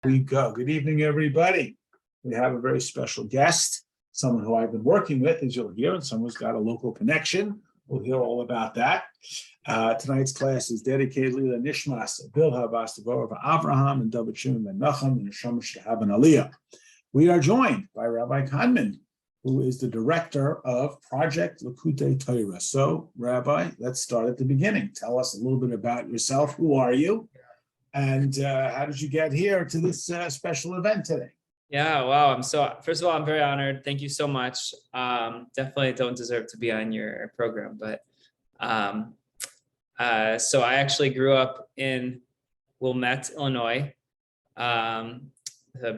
We go. Good evening, everybody. We have a very special guest, someone who I've been working with, as you'll hear, and someone's got a local connection. We'll hear all about that. Tonight's class is dedicated to Nishmas, Bilha, Bastagor, Avraham, and David Shimon ben Nachum, and Neshama Shehab and Aliyah. We are joined by Rabbi Cahnman, who is the director of Project Likkuteitorah. So, Rabbi, let's start at the beginning. Tell us a little bit about yourself. Who are you? And how did you get here to this special event today? Yeah, wow. First of all, I'm very honored. Thank you so much. Definitely don't deserve to be on your program, but so I actually grew up in Wilmette, Illinois. A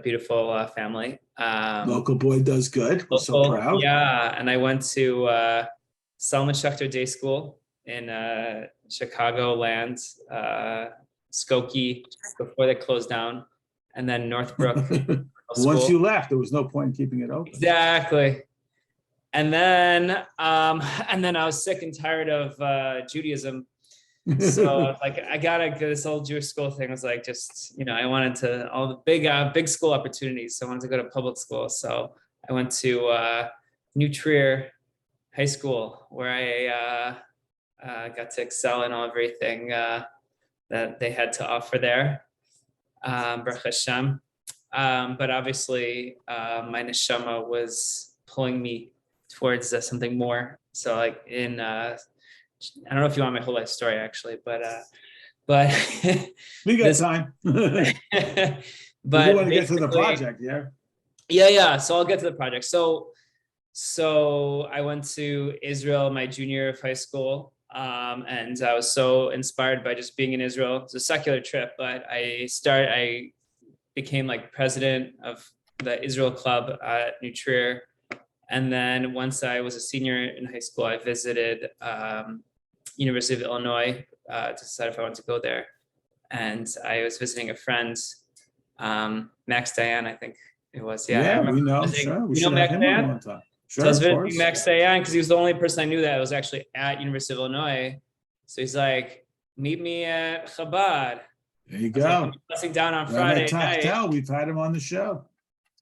beautiful family. Local boy does good. We're so proud. Yeah, and I went to Salman Schechter Day School in Chicagoland, Skokie before they closed down, and then Northbrook. Once you left, there was no point in keeping it open. Exactly. And then I was sick and tired of Judaism. So I gotta go. This whole Jewish school thing was like, just, I wanted to all the big school opportunities. So I wanted to go to public school. So I went to New Trier High School, where I got to excel in everything that they had to offer there. Baruch Hashem. But obviously, my neshama was pulling me towards something more. So I don't know if you want my whole life story, actually, but we got time. But you want to get to the project, yeah? Yeah. So I'll get to the project. So I went to Israel my junior year of high school, and I was so inspired by just being in Israel. It's a secular trip, but I became president of the Israel club at New Trier. And then once I was a senior in high school, I visited University of Illinois to decide if I wanted to go there. And I was visiting a friend, Max Dayan, I think it was. Yeah, we know. Sure. We know Max Dayan? Sure, so I was visiting Max Dayan because he was the only person I knew that was actually at University of Illinois. So he's like, meet me at Chabad. There you go. Sitting down on Friday night. We've had him on the show.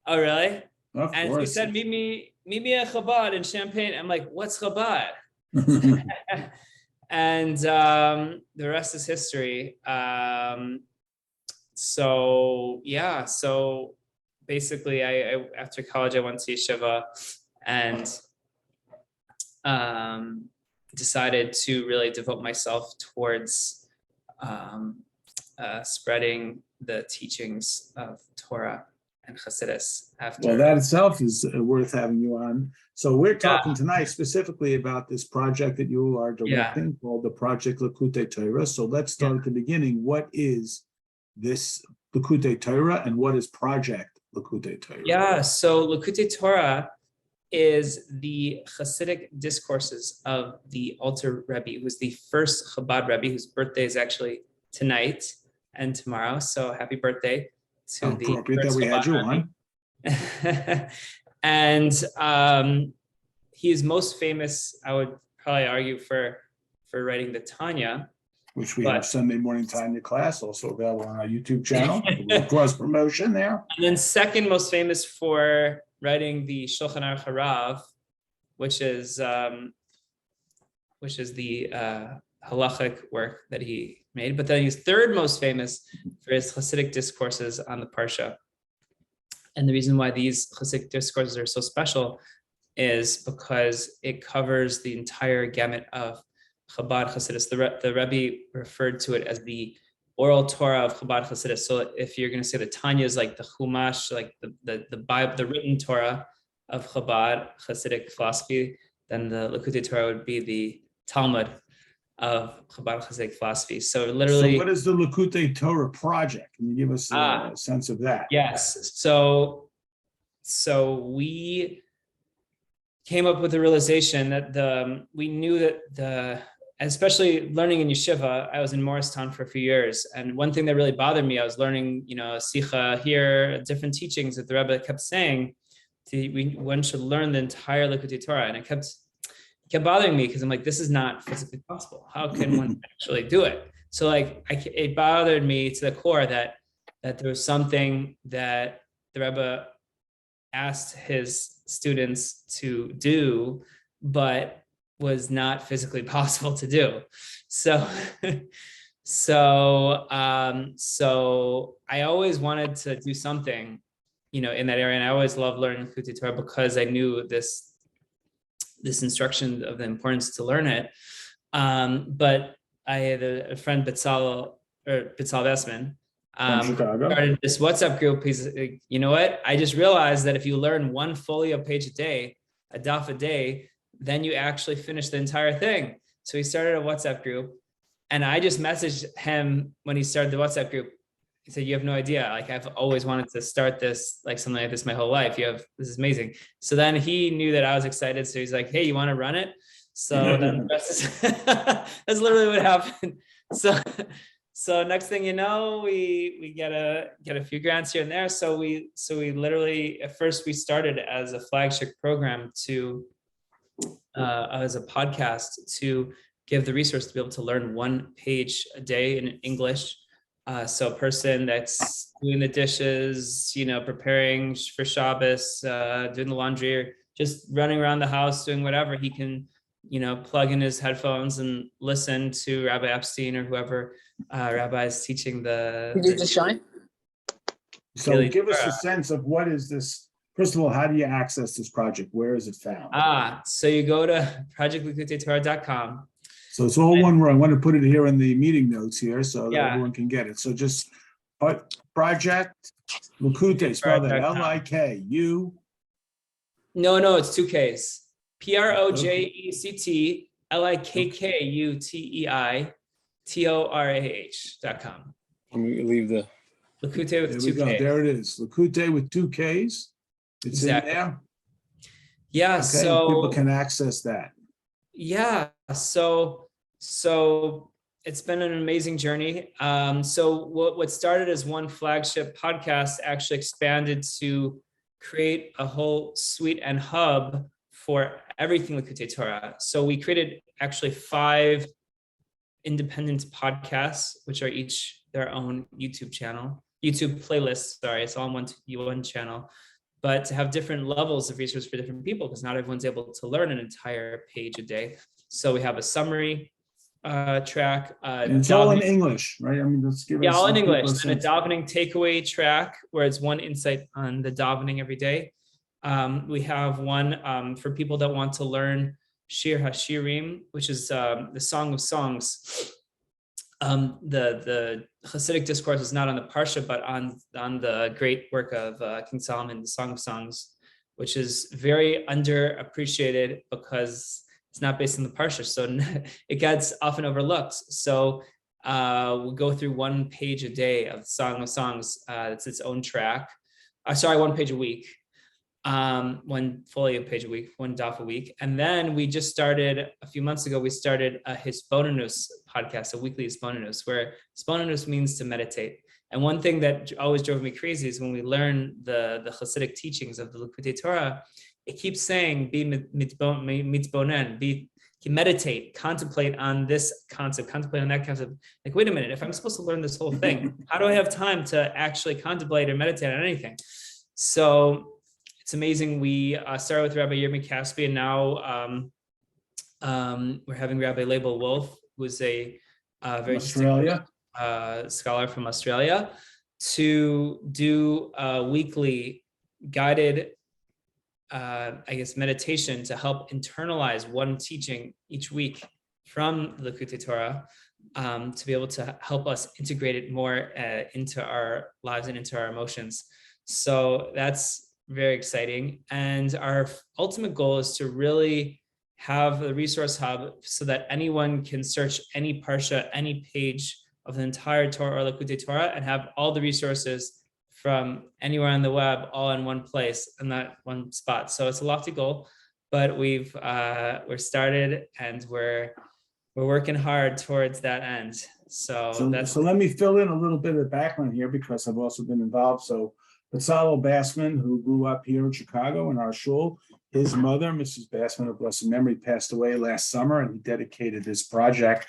Oh, really? Of and course. He said, meet me at Chabad in Champaign. I'm like, what's Chabad? And the rest is history. So basically I after college, I went to yeshiva and decided to really devote myself towards spreading the teachings of Torah and Chassidus after. Well, that itself is worth having you on. So we're talking tonight specifically about this project that you are directing called the Project Likkuteitorah. So let's start at the beginning. What is this Likkuteitorah and what is Project Likkuteitorah? Yeah, so Likkuteitorah is the Hasidic discourses of the Alter Rebbe, who's the first Chabad Rebbe, whose birthday is actually tonight and tomorrow. So happy birthday to the that we had you on. And he is most famous, I would probably argue, for writing the Tanya, which we have Sunday morning Tanya class, also available on our YouTube channel. Cross promotion there. And then second most famous for writing the Shulchan Aruch Harav, which is the halachic work that he made. But then he's third most famous for his Hasidic discourses on the Parsha. And the reason why these Hasidic discourses are so special is because it covers the entire gamut of Chabad Hasidus. The Rebbe referred to it as the oral Torah of Chabad Hasidus. So if you're going to say the Tanya is like the Chumash, like the Bible, the written Torah of Chabad Hasidic philosophy, then the Likkuteitorah would be the Talmud of Chabad Hasidic philosophy. So literally. So what is the Likkuteitorah project? Can you give us a sense of that? Yes. So we came up with the realization that we knew that especially learning in yeshiva, I was in Morristown for a few years. And one thing that really bothered me, I was learning, Sikha here, different teachings that the Rebbe kept saying, one should learn the entire Likkuteitorah. And it kept bothering me because I'm like, this is not physically possible. How can one actually do it? So it bothered me to the core that that there was something that the Rebbe asked his students to do, but was not physically possible to do. So, so I always wanted to do something, in that area. And I always loved learning Likkutei Torah because I knew this instruction of the importance to learn it. But I had a friend, Betzal Vestman, From Chicago. started this WhatsApp group. He's like, you know what? I just realized that if you learn one folio page a day, a daf a day, then you actually finish the entire thing. So he started a WhatsApp group, and I just messaged him when he started the WhatsApp group. He said, "You have no idea. Like, I've always wanted to start this, like something like this my whole life. This is amazing." So then he knew that I was excited. So he's like, "Hey, you want to run it?" So then the rest is that's literally what happened. So next thing you know, we get a few grants here and there. So we literally, at first we started as a flagship program as a podcast to give the resource to be able to learn one page a day in English. So a person that's doing the dishes, preparing for Shabbos, doing the laundry, or just running around the house, doing whatever, he can, plug in his headphones and listen to Rabbi Epstein or whoever rabbi is teaching the. Did you just shine? So give us a sense of what is this. First of all, how do you access this project? Where is it found? So you go to projectlikkuteitorah.com. So it's all one word. I want to put it here in the meeting notes here so that Yeah. everyone can get it. So just Project Likkutei, spell that L-I-K-U. No, it's 2 Ks. projectlikkuteitorah.com. Let me leave the. Likkutei with There 2 we go. Ks. There it is. Likkutei with 2 Ks. It's Exactly. in there. Yeah. Okay, So people can access that. yeah. So it's been an amazing journey. So what started as one flagship podcast actually expanded to create a whole suite and hub for everything Likkutei Torah. So we created actually 5 independent podcasts, which are each their own YouTube playlist. Sorry, it's all on one channel, but to have different levels of resource for different people, because not everyone's able to learn an entire page a day. So we have a summary track. And it's all in English, right? I mean, let's give us. All in give English. us And a sense. davening takeaway track where it's one insight on the davening every day. We have one for people that want to learn Shir HaShirim, which is the Song of Songs. The Hasidic discourse is not on the Parsha, but on the great work of King Solomon, the Song of Songs, which is very underappreciated because it's not based on the Parsha, so it gets often overlooked. So we'll go through one page a day of Song of Songs. It's its own track. 1 page a week. One folio page a week, one daf a week. And then we just started, a few months ago, we started a Hisbonenus podcast, a weekly Hisbonenus, where Hisbonenus means to meditate. And one thing that always drove me crazy is when we learn the Hasidic teachings of the Likkutei Torah, it keeps saying, be mitzbonen, meditate, contemplate on this concept, contemplate on that concept. Like, wait a minute, if I'm supposed to learn this whole thing, how do I have time to actually contemplate or meditate on anything? So it's amazing. We started with Rabbi Cahnman, and now we're having Rabbi Label Wolf, who is a very Australia. Scholar from Australia, to do a weekly guided, meditation to help internalize one teaching each week from the Likkutei Torah, to be able to help us integrate it more into our lives and into our emotions. So that's very exciting. And our ultimate goal is to really have a resource hub so that anyone can search any parsha, any page of the entire Torah or Likkutei Torah, and have all the resources from anywhere on the web all in one place in that one spot. So it's a lofty goal, but we're started and we're working hard towards that end. So let me fill in a little bit of background here, because I've also been involved. So Betzalel Bassman, who grew up here in Chicago in our shul, his mother, Mrs. Bassman of blessed memory, passed away last summer, and he dedicated this project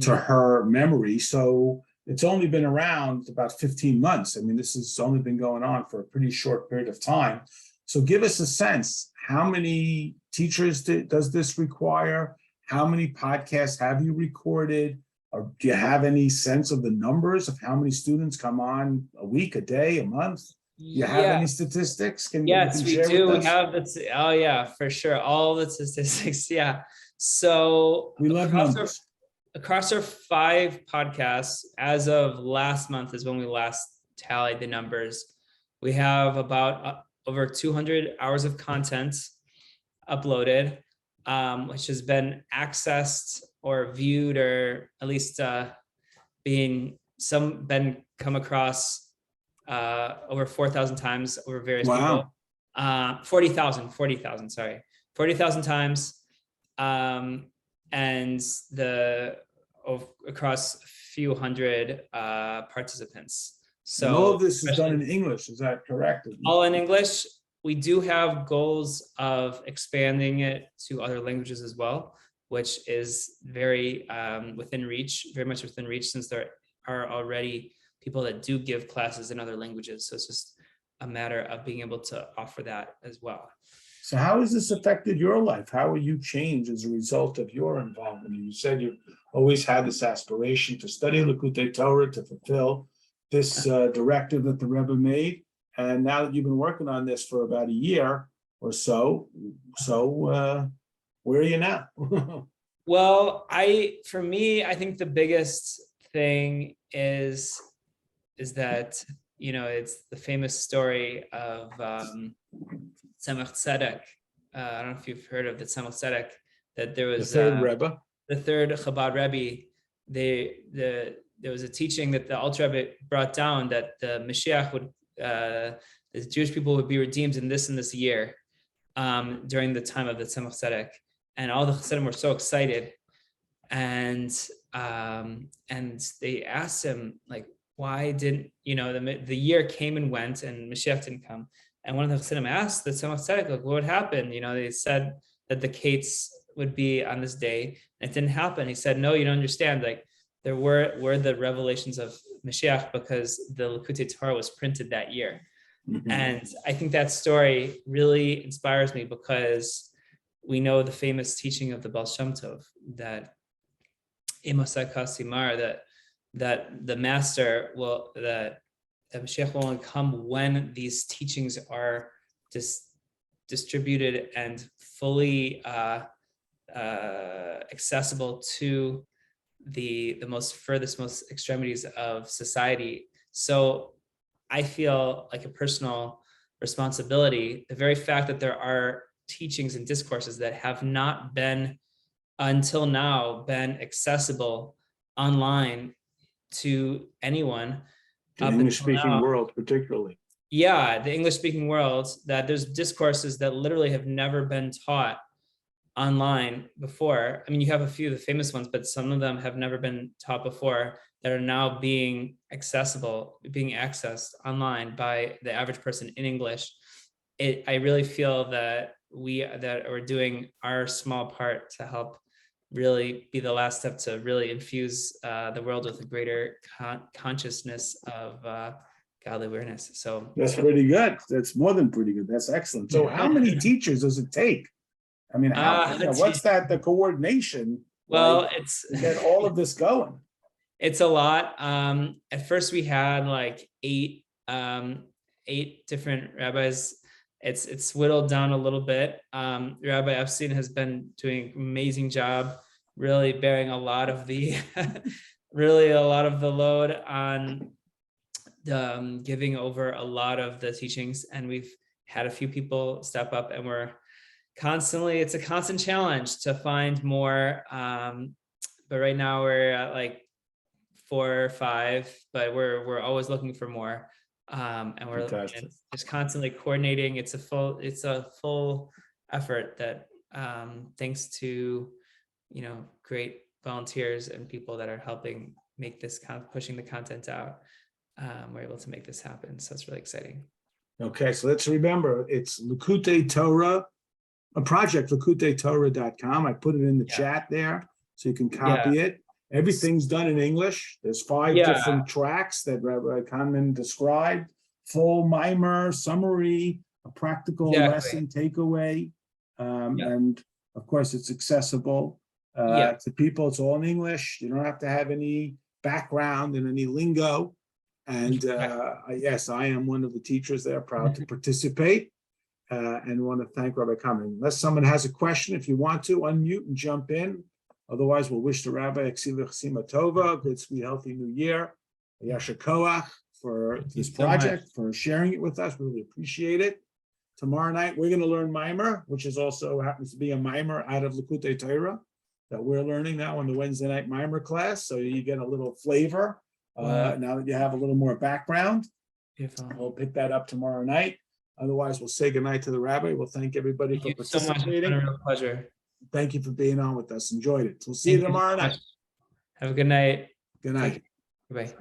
to her memory. So it's only been around about 15 months. I mean, this has only been going on for a pretty short period of time. So give us a sense, how many teachers does this require? How many podcasts have you recorded? Or do you have any sense of the numbers of how many students come on a week, a day, a month? Do you have Yeah. any statistics? You Yes, can we share do. with We us? have oh yeah, for sure. All the statistics. Yeah. So We love numbers. across our 5 podcasts, as of last month is when we last tallied the numbers. We have about over 200 hours of content uploaded, which has been accessed or viewed, or at least been come across over 4,000 times over various people. 40,000, sorry, 40,000 times. And across a few hundred participants. So and all of this is done in English, is that correct? All in English. We do have goals of expanding it to other languages as well, which is very within reach, very much within reach, since there are already people that do give classes in other languages. So it's just a matter of being able to offer that as well. So how has this affected your life? How will you change as a result of your involvement? You said you always had this aspiration to study Likkutei Torah, to fulfill this directive that the Rebbe made. And now that you've been working on this for about a year or so, where are you now? Well, for me, I think the biggest thing is that, it's the famous story of Tzemach Tzedek. I don't know if you've heard of the Tzemach Tzedek, that there was the third Rebbe. The third Chabad Rebbe. There was a teaching that the Alter Rebbe brought down, that the Mashiach would, the Jewish people would be redeemed in this year, during the time of the Tzemach Tzedek. And all the Chassidim were so excited. And they asked him, like, why didn't, the year came and went and Mashiach didn't come. And one of the Chassidim asked the Tzemach Tzedek, like, what would happen? They said that the Kates would be on this day, and it didn't happen. He said, no, you don't understand. Like, there were the revelations of Mashiach because the Likkutei Torah was printed that year. Mm-hmm. And I think that story really inspires me, because we know the famous teaching of the Baal Shem Tov, that Imosai Kasimar, that the master will, that Mashiach will only come when these teachings are distributed and fully accessible to the most extremities of society. So I feel like a personal responsibility, the very fact that there are teachings and discourses that have not been until now been accessible online to anyone. The English-speaking world, particularly. Yeah, the English-speaking world, that there's discourses that literally have never been taught online before. I mean, you have a few of the famous ones, but some of them have never been taught before, that are now being accessed online by the average person in English. I really feel that we're doing our small part to help really be the last step to really infuse the world with a greater consciousness of godly awareness. So that's pretty good. That's more than pretty good. That's excellent. So how many teachers does it take? I mean, what's the coordination? Well, it's to get all of this going. It's a lot. At first we had like 8 different rabbis. It's whittled down a little bit. Rabbi Epstein has been doing an amazing job, really bearing a lot of the load on giving over a lot of the teachings. And we've had a few people step up, and it's a constant challenge to find more. But right now we're at like 4 or 5, but we're always looking for more. And we're just constantly coordinating. It's a full effort that thanks to great volunteers and people that are helping make this pushing the content out, we're able to make this happen. So it's really exciting. Okay, so let's remember, it's Likkutei Torah, a project, projectlikkuteitorah.com. I put it in the chat there so you can copy it. Everything's done in English. There's 5 Yeah. different tracks that Rabbi Cahnman described: full mimer, summary, a practical Exactly. lesson takeaway, Yeah. and of course, it's accessible Yeah. to people. It's all in English. You don't have to have any background in any lingo. And yes, I am one of the teachers there, proud to participate, and want to thank Rabbi Cahnman. Unless someone has a question, if you want to, unmute and jump in. Otherwise, we'll wish the Rabbi Tova, good, sweet, healthy new year. Yasher Koach for this project, for sharing it with us. We really appreciate it. Tomorrow night, we're going to learn Mimer, which is also happens to be a Mimer out of Likkuteitorah that we're learning now in the Wednesday night Mimer class. So you get a little flavor now that you have a little more background. Beautiful. We'll pick that up tomorrow night. Otherwise, we'll say goodnight to the Rabbi. We'll thank everybody for Thank you so much. It's participating. been a real pleasure. Thank you for being on with us. Enjoyed it. We'll see you tomorrow night. Have a good night. Good night. Bye.